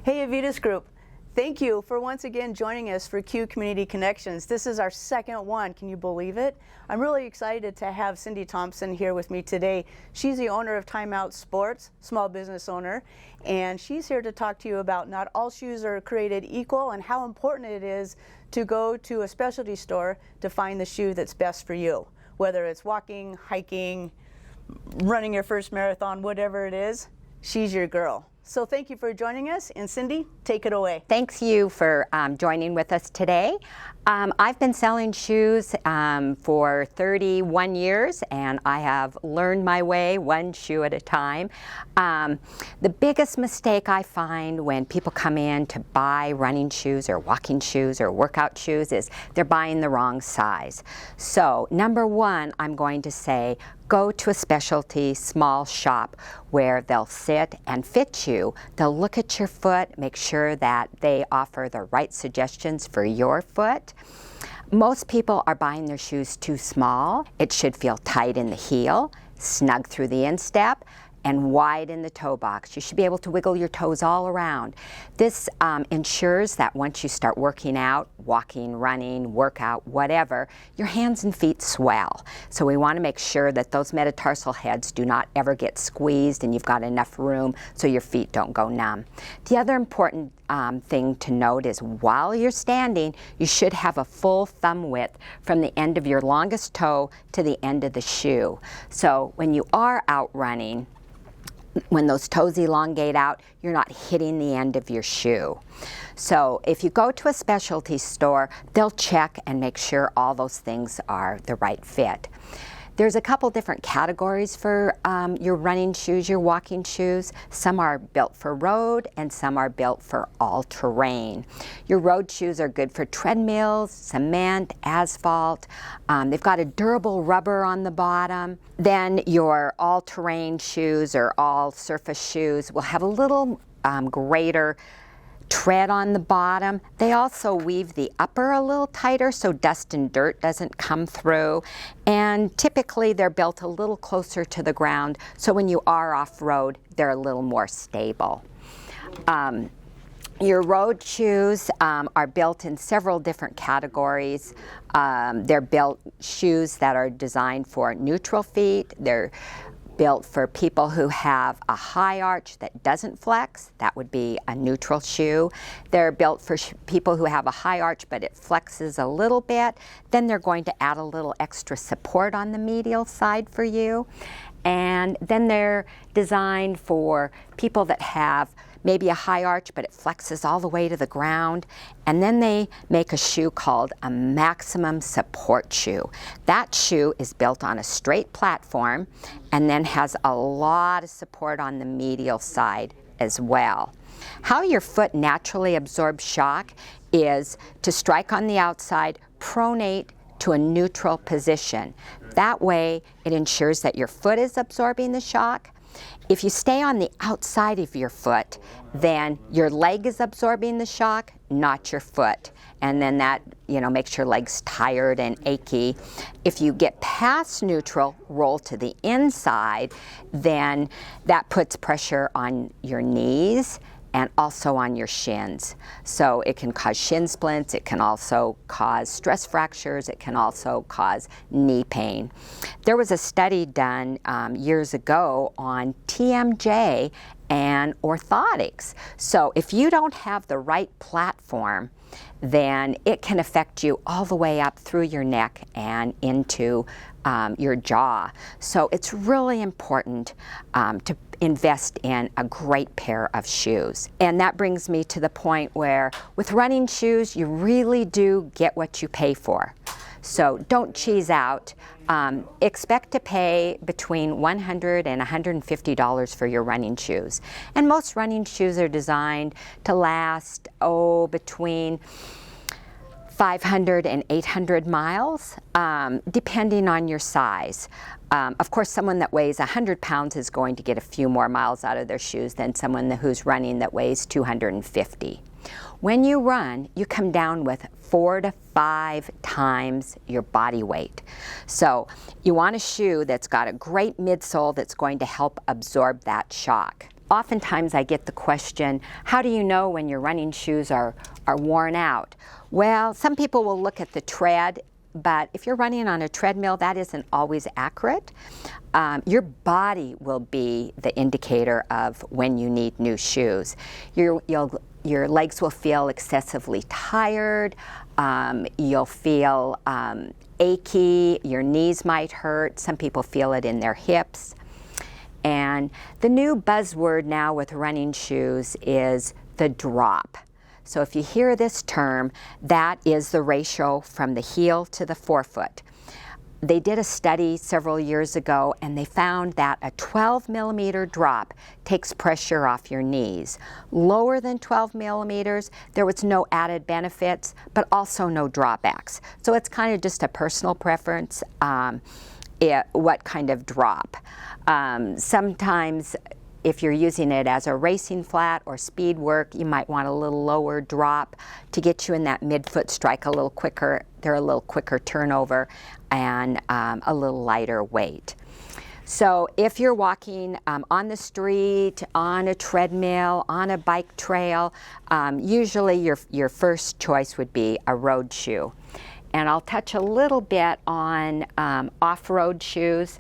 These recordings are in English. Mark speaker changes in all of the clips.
Speaker 1: Hey Avitas Group, thank you for once again joining us for Q Community Connections. This is our second one, can you believe it? I'm really excited to have Cindy Thompson here with me today. She's the owner of Time Out Sports, small business owner, and she's here to talk to you about not all shoes are created equal and how important it is to go to a specialty store to find the shoe that's best for you. Whether it's walking, hiking, running your first marathon, whatever it is, she's your girl. So thank you for joining us, and Cindy, take it away.
Speaker 2: Thanks you for joining with us today. I've been selling shoes for 31 years, and I have learned my way one shoe at a time. The biggest mistake I find when people come in to buy running shoes or walking shoes or workout shoes is they're buying the wrong size. So number one, I'm going to say, go to a specialty small shop where they'll sit and fit you. They'll look at your foot, make sure that they offer the right suggestions for your foot. Most people are buying their shoes too small. It should feel tight in the heel, snug through the instep, and wide in the toe box. You should be able to wiggle your toes all around. This ensures that once you start working out, walking, running, workout, whatever, your hands and feet swell. So we want to make sure that those metatarsal heads do not ever get squeezed and you've got enough room so your feet don't go numb. The other important thing to note is while you're standing, you should have a full thumb width from the end of your longest toe to the end of the shoe. So when you are out running, when those toes elongate out, you're not hitting the end of your shoe. So if you go to a specialty store, they'll check and make sure all those things are the right fit. There's a couple different categories for your running shoes, your walking shoes. Some are built for road and some are built for all-terrain. Your road shoes are good for treadmills, cement, asphalt. They've got a durable rubber on the bottom. Then your all-terrain shoes or all-surface shoes will have a little greater tread on the bottom. They also weave the upper a little tighter so dust and dirt doesn't come through. And typically they're built a little closer to the ground, so when you are off-road, they're a little more stable. Your road shoes are built in several different categories. They're built shoes that are designed for neutral feet. They're built for people who have a high arch that doesn't flex. That would be a neutral shoe. They're built for people who have a high arch but it flexes a little bit. Then they're going to add a little extra support on the medial side for you. And then they're designed for people that have maybe a high arch but it flexes all the way to the ground. And then they make a shoe called a maximum support shoe. That shoe is built on a straight platform and then has a lot of support on the medial side as well. How your foot naturally absorbs shock is to strike on the outside, pronate to a neutral position. That way it ensures that your foot is absorbing the shock. If you stay on the outside of your foot, then your leg is absorbing the shock, not your foot. And then that, makes your legs tired and achy. If you get past neutral, roll to the inside, then that puts pressure on your knees and also on your shins. So it can cause shin splints, it can also cause stress fractures, it can also cause knee pain. There was a study done years ago on TMJ and orthotics. So if you don't have the right platform, then it can affect you all the way up through your neck and into your jaw. So it's really important to invest in a great pair of shoes. And that brings me to the point where with running shoes, you really do get what you pay for. So don't cheese out. Expect to pay between $100 and $150 for your running shoes. And most running shoes are designed to last, between 500 and 800 miles, depending on your size. Of course, someone that weighs 100 pounds is going to get a few more miles out of their shoes than someone who's running that weighs 250. When you run, you come down with 4 to 5 times your body weight. So you want a shoe that's got a great midsole that's going to help absorb that shock. oftentimes I get the question, how do you know when your running shoes are worn out? Well, some people will look at the tread, but if you're running on a treadmill, that isn't always accurate. Your body will be the indicator of when you need new shoes. Your legs will feel excessively tired. You'll feel achy. Your knees might hurt. Some people feel it in their hips. And the new buzzword now with running shoes is the drop. So if you hear this term, that is the ratio from the heel to the forefoot. They did a study several years ago and they found that a 12 millimeter drop takes pressure off your knees. Lower than 12 millimeters, there was no added benefits, but also no drawbacks. So it's kind of just a personal preference, what kind of drop. Sometimes if you're using it as a racing flat or speed work, you might want a little lower drop to get you in that midfoot strike a little quicker. They're a little quicker turnover and a little lighter weight. So if you're walking on the street, on a treadmill, on a bike trail, usually your first choice would be a road shoe. And I'll touch a little bit on off-road shoes.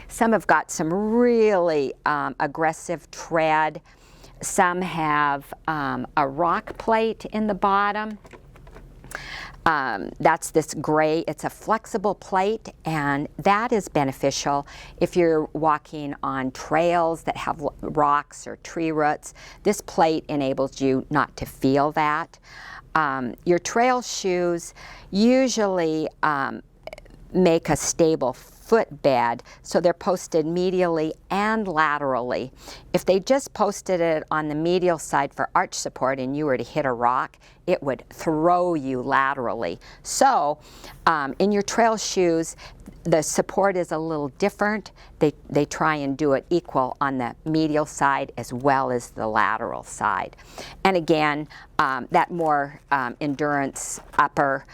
Speaker 2: Some have got some really aggressive tread. Some have a rock plate in the bottom. That's this gray, it's a flexible plate, and that is beneficial if you're walking on trails that have rocks or tree roots. This plate enables you not to feel that. Your trail shoes usually make a stable footbed, so they're posted medially and laterally. If they just posted it on the medial side for arch support and you were to hit a rock, it would throw you laterally. So in your trail shoes, the support is a little different. They try and do it equal on the medial side as well as the lateral side. And again, that more endurance upper,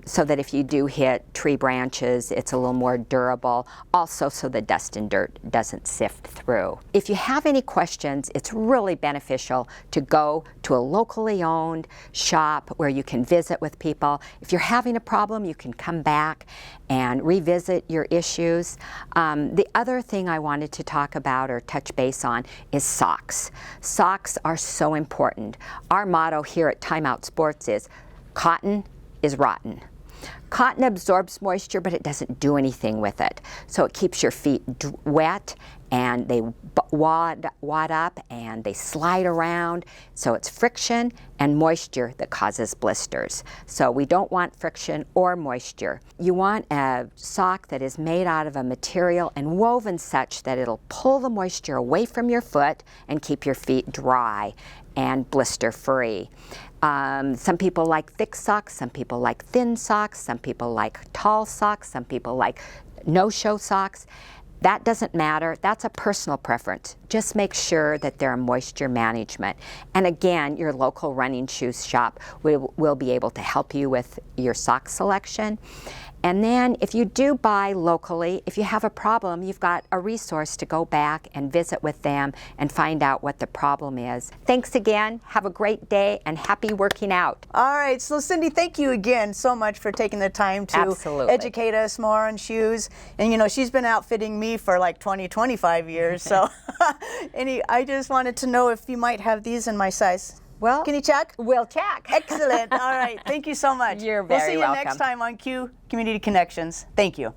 Speaker 2: so that if you do hit tree branches, it's a little more durable. Also, so the dust and dirt doesn't sift through. If you have any questions, it's really beneficial to go to a locally owned shop where you can visit with people. If you're having a problem, you can come back and revisit your issues. The other thing I wanted to talk about or touch base on is socks. Socks are so important. Our motto here at Time Out Sports is, cotton is rotten. Cotton absorbs moisture, but it doesn't do anything with it. So it keeps your feet wet, and they wad up and they slide around. So it's friction and moisture that causes blisters. So we don't want friction or moisture. You want a sock that is made out of a material and woven such that it'll pull the moisture away from your foot and keep your feet dry and blister free. Some people like thick socks, some people like thin socks, some people like tall socks, some people like no-show socks. That doesn't matter. That's a personal preference. Just make sure that they're moisture management. And again, your local running shoe shop will be able to help you with your sock selection. And then if you do buy locally, if you have a problem, you've got a resource to go back and visit with them and find out what the problem is. Thanks again. Have a great day and happy working out.
Speaker 1: All right, so Cindy, thank you again so much for taking the time to
Speaker 2: Absolutely.
Speaker 1: educate us more on shoes. And you know, she's been outfitting me for like 25 years. So I just wanted to know if you might have these in my size.
Speaker 2: Well,
Speaker 1: can you check?
Speaker 2: We'll check.
Speaker 1: Excellent. All right. Thank you so much.
Speaker 2: You're very welcome.
Speaker 1: We'll see you next time on Q Community Connections. Thank you.